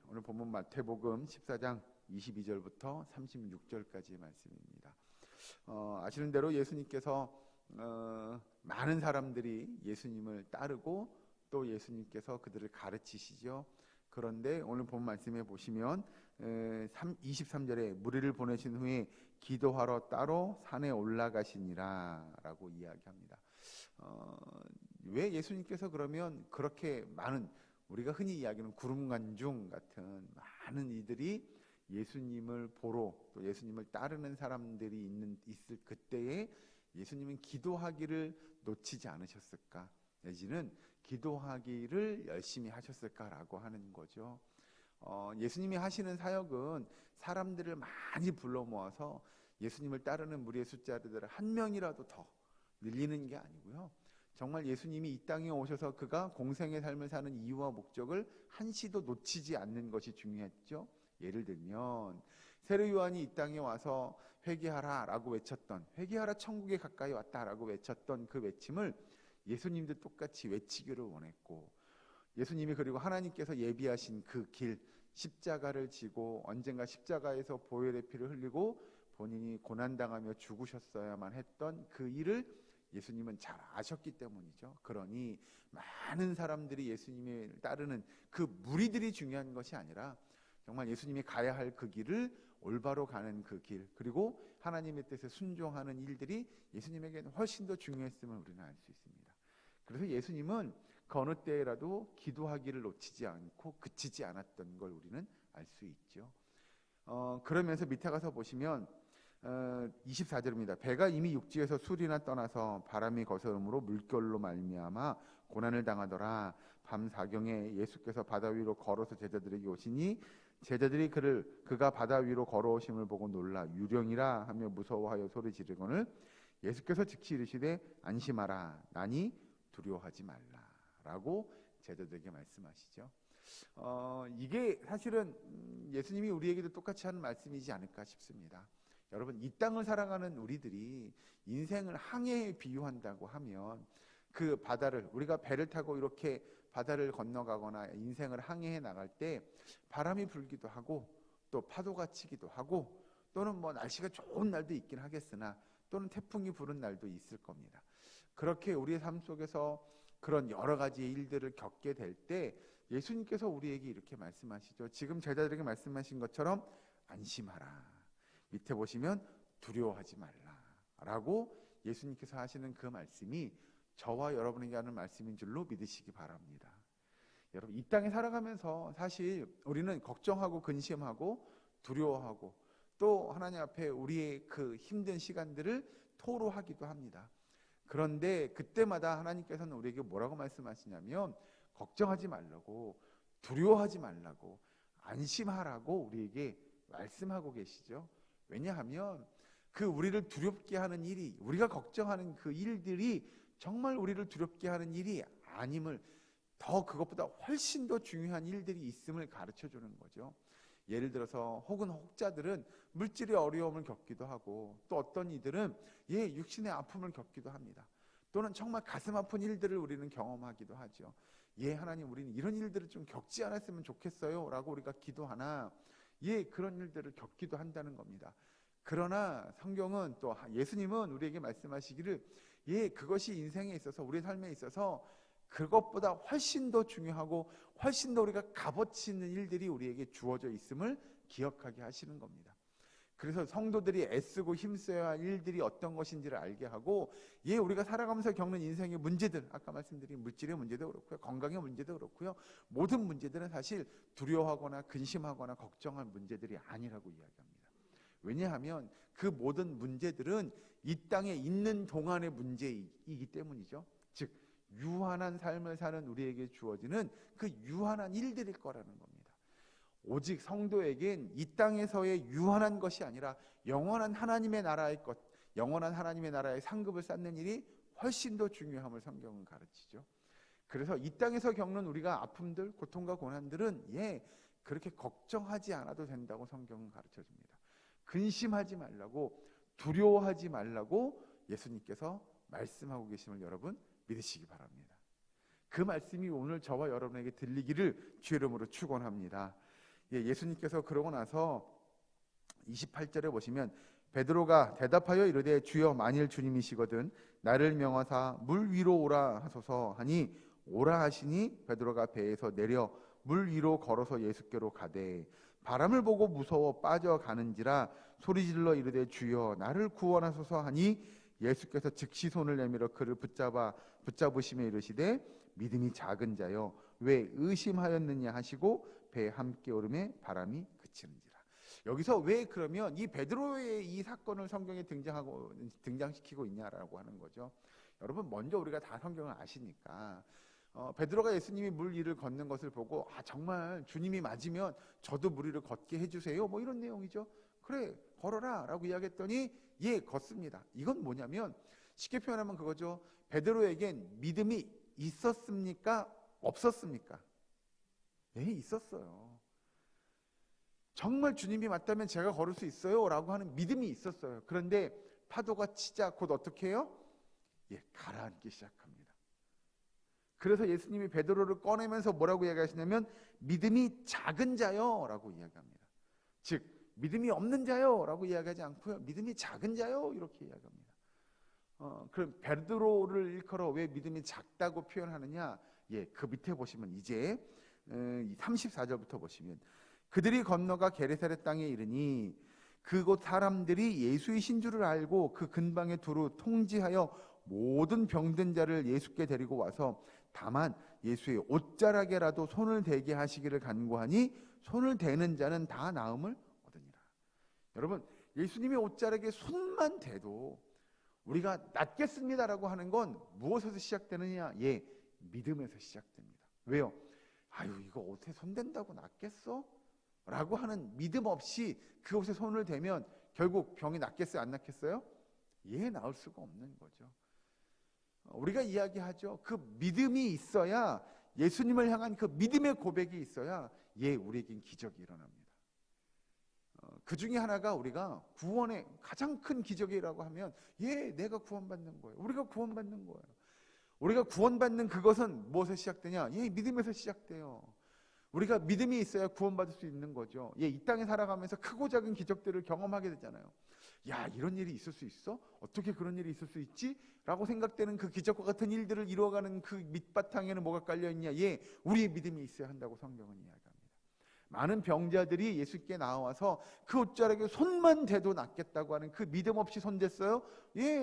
오늘 본문 마태복음 14장 22절부터 36절까지의 말씀입니다. 아시는 대로 예수님께서 많은 사람들이 예수님을 따르고 또 예수님께서 그들을 가르치시죠. 그런데 오늘 본 말씀에 보시면 23절에 무리를 보내신 후에 기도하러 따로 산에 올라가시니라 라고 이야기합니다. 왜 예수님께서 그러면 그렇게 많은, 우리가 흔히 이야기하는 구름관중 같은 많은 이들이 예수님을 보러 또 예수님을 따르는 사람들이 있을 그때에 예수님은 기도하기를 놓치지 않으셨을까, 내지는 기도하기를 열심히 하셨을까라고 하는 거죠. 예수님이 하시는 사역은 사람들을 많이 불러 모아서 예수님을 따르는 무리의 숫자를 한 명이라도 더 늘리는 게 아니고요, 정말 예수님이 이 땅에 오셔서 그가 공생의 삶을 사는 이유와 목적을 한시도 놓치지 않는 것이 중요했죠. 예를 들면 세례 요한이 이 땅에 와서 회개하라 라고 외쳤던, 회개하라 천국에 가까이 왔다 라고 외쳤던 그 외침을 예수님도 똑같이 외치기를 원했고, 예수님이 그리고 하나님께서 예비하신 그 길, 십자가를 지고 언젠가 십자가에서 보혈의 피를 흘리고 본인이 고난당하며 죽으셨어야만 했던 그 일을 예수님은 잘 아셨기 때문이죠. 그러니 많은 사람들이 예수님을 따르는 그 무리들이 중요한 것이 아니라 정말 예수님이 가야 할 그 길을 올바로 가는 그 길, 그리고 하나님의 뜻에 순종하는 일들이 예수님에게는 훨씬 더 중요했음을 우리는 알 수 있습니다. 그래서 예수님은 그 어느 때라도 기도하기를 놓치지 않고 그치지 않았던 걸 우리는 알 수 있죠. 그러면서 밑에 가서 보시면 24절입니다. 배가 이미 육지에서 술이나 떠나서 바람이 거스름으로 물결로 말미암아 고난을 당하더라. 밤 사경에 예수께서 바다 위로 걸어서 제자들에게 오시니 제자들이 그가 바다 위로 걸어오심을 보고 놀라 유령이라 하며 무서워하여 소리 지르거늘 예수께서 즉시 이르시되 안심하라 나니 두려워하지 말라 라고 제자들에게 말씀하시죠. 이게 사실은 예수님이 우리에게도 똑같이 하는 말씀이지 않을까 싶습니다. 여러분, 이 땅을 살아가는 우리들이 인생을 항해에 비유한다고 하면 그 바다를, 우리가 배를 타고 이렇게 바다를 건너가거나 인생을 항해해 나갈 때 바람이 불기도 하고 또 파도가 치기도 하고 또는 뭐 날씨가 좋은 날도 있긴 하겠으나 또는 태풍이 부는 날도 있을 겁니다. 그렇게 우리의 삶 속에서 그런 여러 가지의 일들을 겪게 될 때 예수님께서 우리에게 이렇게 말씀하시죠. 지금 제자들에게 말씀하신 것처럼 안심하라. 밑에 보시면 두려워하지 말라 라고 예수님께서 하시는 그 말씀이 저와 여러분에게 하는 말씀인 줄로 믿으시기 바랍니다. 여러분, 이 땅에 살아가면서 사실 우리는 걱정하고 근심하고 두려워하고 또 하나님 앞에 우리의 그 힘든 시간들을 토로하기도 합니다. 그런데 그때마다 하나님께서는 우리에게 뭐라고 말씀하시냐면 걱정하지 말라고, 두려워하지 말라고, 안심하라고 우리에게 말씀하고 계시죠. 왜냐하면 그 우리를 두렵게 하는 일이, 우리가 걱정하는 그 일들이 정말 우리를 두렵게 하는 일이 아님을, 더 그것보다 훨씬 더 중요한 일들이 있음을 가르쳐 주는 거죠. 예를 들어서 혹은 혹자들은 물질의 어려움을 겪기도 하고 또 어떤 이들은 육신의 아픔을 겪기도 합니다. 또는 정말 가슴 아픈 일들을 우리는 경험하기도 하죠. 하나님, 우리는 이런 일들을 좀 겪지 않았으면 좋겠어요 라고 우리가 기도하나 그런 일들을 겪기도 한다는 겁니다. 그러나 성경은 또 예수님은 우리에게 말씀하시기를 그것이 인생에 있어서, 우리 삶에 있어서 그것보다 훨씬 더 중요하고 훨씬 더 우리가 값어치 있는 일들이 우리에게 주어져 있음을 기억하게 하시는 겁니다. 그래서 성도들이 애쓰고 힘써야 할 일들이 어떤 것인지를 알게 하고 우리가 살아가면서 겪는 인생의 문제들, 아까 말씀드린 물질의 문제도 그렇고요, 건강의 문제도 그렇고요, 모든 문제들은 사실 두려워하거나 근심하거나 걱정할 문제들이 아니라고 이야기합니다. 왜냐하면 그 모든 문제들은 이 땅에 있는 동안의 문제이기 때문이죠. 즉 유한한 삶을 사는 우리에게 주어지는 그 유한한 일들일 거라는 겁니다. 오직 성도에겐 이 땅에서의 유한한 것이 아니라 영원한 하나님의 나라의 것, 영원한 하나님의 나라의 상급을 쌓는 일이 훨씬 더 중요함을 성경은 가르치죠. 그래서 이 땅에서 겪는 우리가 아픔들, 고통과 고난들은 그렇게 걱정하지 않아도 된다고 성경은 가르쳐줍니다. 근심하지 말라고, 두려워하지 말라고 예수님께서 말씀하고 계심을 여러분 믿으시기 바랍니다. 그 말씀이 오늘 저와 여러분에게 들리기를 주의 이름으로 축원합니다. 예수님께서 그러고 나서 28절에 보시면 베드로가 대답하여 이르되 주여 만일 주님이시거든 나를 명하사 물 위로 오라 하소서 하니 오라 하시니 베드로가 배에서 내려 물 위로 걸어서 예수께로 가되 바람을 보고 무서워 빠져가는지라 소리질러 이르되 주여 나를 구원하소서 하니 예수께서 즉시 손을 내밀어 그를 붙잡으시며 이르시되 믿음이 작은 자여 왜 의심하였느냐 하시고 배에 함께 오르매 바람이 그치는지라. 여기서 왜 그러면 이 베드로의 이 사건을 성경에 등장시키고 있냐라고 하는 거죠. 여러분 먼저 우리가 다 성경을 아시니까 베드로가 예수님이 물 위를 걷는 것을 보고 정말 주님이 맞으면 저도 물 위를 걷게 해주세요 뭐 이런 내용이죠. 그래 걸어라 라고 이야기했더니 걷습니다. 이건 뭐냐면 쉽게 표현하면 그거죠. 베드로에겐 믿음이 있었습니까? 없었습니까? 있었어요. 정말 주님이 맞다면 제가 걸을 수 있어요 라고 하는 믿음이 있었어요. 그런데 파도가 치자 곧 어떻게 해요? 가라앉기 시작합니다. 그래서 예수님이 베드로를 꺼내면서 뭐라고 이야기하시냐면 믿음이 작은 자요 라고 이야기합니다. 즉 믿음이 없는 자요 라고 이야기하지 않고요, 믿음이 작은 자요 이렇게 이야기합니다. 그럼 베드로를 일컬어 왜 믿음이 작다고 표현하느냐? 그 밑에 보시면 이제 34절부터 보시면 그들이 건너가 게네사렛 땅에 이르니 그곳 사람들이 예수이신 줄을 알고 그 근방에 두루 통지하여 모든 병든 자를 예수께 데리고 와서 다만 예수의 옷자락에라도 손을 대게 하시기를 간구하니 손을 대는 자는 다 나음을 얻으니라. 여러분 예수님의 옷자락에 손만 대도 우리가 낫겠습니다라고 하는 건 무엇에서 시작되느냐? 믿음에서 시작됩니다. 왜요? 이거 옷에 손 댄다고 낫겠어? 라고 하는 믿음 없이 그 옷에 손을 대면 결국 병이 낫겠어요? 안 낫겠어요? 나을 수가 없는 거죠. 우리가 이야기하죠. 그 믿음이 있어야, 예수님을 향한 그 믿음의 고백이 있어야 우리에겐 기적이 일어납니다. 그 중에 하나가 우리가 구원의 가장 큰 기적이라고 하면 내가 구원받는 거예요. 우리가 구원받는 거예요. 우리가 구원받는 그것은 무엇에서 시작되냐? 믿음에서 시작돼요. 우리가 믿음이 있어야 구원받을 수 있는 거죠. 이 땅에 살아가면서 크고 작은 기적들을 경험하게 되잖아요. 이런 일이 있을 수 있어? 어떻게 그런 일이 있을 수 있지? 라고 생각되는 그 기적과 같은 일들을 이루어가는 그 밑바탕에는 뭐가 깔려있냐? 우리의 믿음이 있어야 한다고 성경은 이야기합니다. 많은 병자들이 예수께 나와서 그 옷자락에 손만 대도 낫겠다고 하는 그 믿음 없이 손댔어요?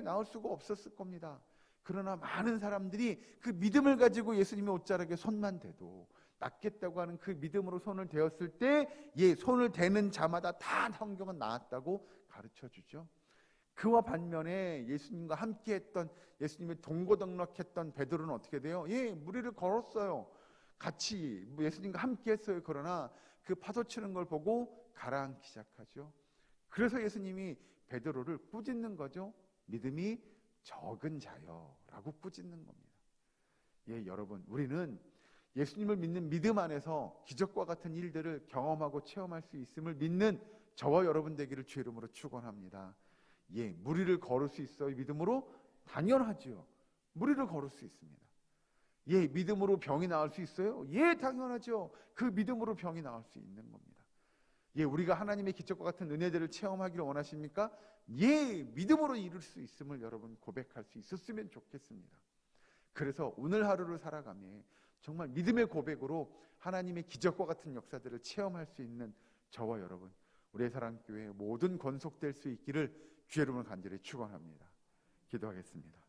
나을 수가 없었을 겁니다. 그러나 많은 사람들이 그 믿음을 가지고 예수님의 옷자락에 손만 대도 낫겠다고 하는 그 믿음으로 손을 대었을 때 손을 대는 자마다 다 성경은 나았다고 가르쳐주죠. 그와 반면에 예수님과 함께했던, 예수님의 동고동락했던 베드로는 어떻게 돼요? 물 위를 걸었어요. 같이 예수님과 함께했어요. 그러나 그 파도 치는 걸 보고 가라앉기 시작하죠. 그래서 예수님이 베드로를 꾸짖는 거죠. 믿음이 적은 자여 라고 꾸짖는 겁니다. 여러분 우리는 예수님을 믿는 믿음 안에서 기적과 같은 일들을 경험하고 체험할 수 있음을 믿는 저와 여러분 되기를 주의 이름으로 축원합니다. 물 위를 걸을 수 있어요? 믿음으로? 당연하죠. 물 위를 걸을 수 있습니다. 믿음으로 병이 나을 수 있어요? 당연하죠. 그 믿음으로 병이 나을 수 있는 겁니다. 우리가 하나님의 기적과 같은 은혜들을 체험하기를 원하십니까? 믿음으로 이룰 수 있음을 여러분 고백할 수 있었으면 좋겠습니다. 그래서 오늘 하루를 살아가며 정말 믿음의 고백으로 하나님의 기적과 같은 역사들을 체험할 수 있는 저와 여러분, 우리의 사랑교회 모든 권속될 수 있기를 주의 이름으로 간절히 축원합니다. 기도하겠습니다.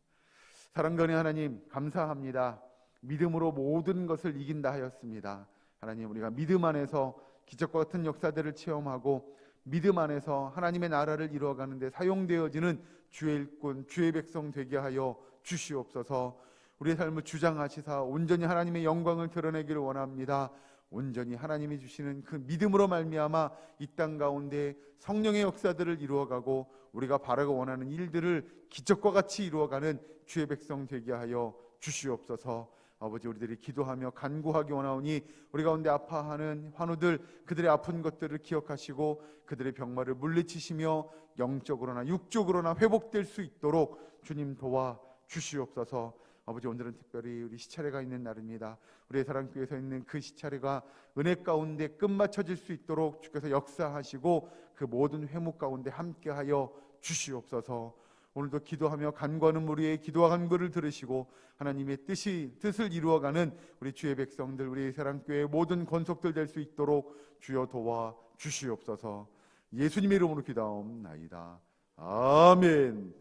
사랑전의 하나님 감사합니다. 믿음으로 모든 것을 이긴다 하였습니다. 하나님 우리가 믿음 안에서 기적과 같은 역사들을 체험하고 믿음 안에서 하나님의 나라를 이루어가는 데 사용되어지는 주의 일꾼, 주의 백성 되게 하여 주시옵소서. 우리의 삶을 주장하시사 온전히 하나님의 영광을 드러내기를 원합니다. 온전히 하나님이 주시는 그 믿음으로 말미암아 이 땅 가운데 성령의 역사들을 이루어가고 우리가 바라고 원하는 일들을 기적과 같이 이루어가는 주의 백성 되게 하여 주시옵소서. 아버지 우리들이 기도하며 간구하기 원하오니 우리 가운데 아파하는 환우들, 그들의 아픈 것들을 기억하시고 그들의 병마를 물리치시며 영적으로나 육적으로나 회복될 수 있도록 주님 도와 주시옵소서. 아버지, 오늘은 특별히 우리 시차례가 있는 날입니다. 우리의 사랑교회에서 있는 그 시차례가 은혜 가운데 끝마쳐질 수 있도록 주께서 역사하시고 그 모든 회목 가운데 함께하여 주시옵소서. 오늘도 기도하며 간구하는 우리의 기도와 간구를 들으시고 하나님의 뜻을 이루어가는 우리 주의 백성들, 우리 사랑교회의 모든 권속들 될 수 있도록 주여 도와 주시옵소서. 예수님의 이름으로 기도하옵나이다. 아멘.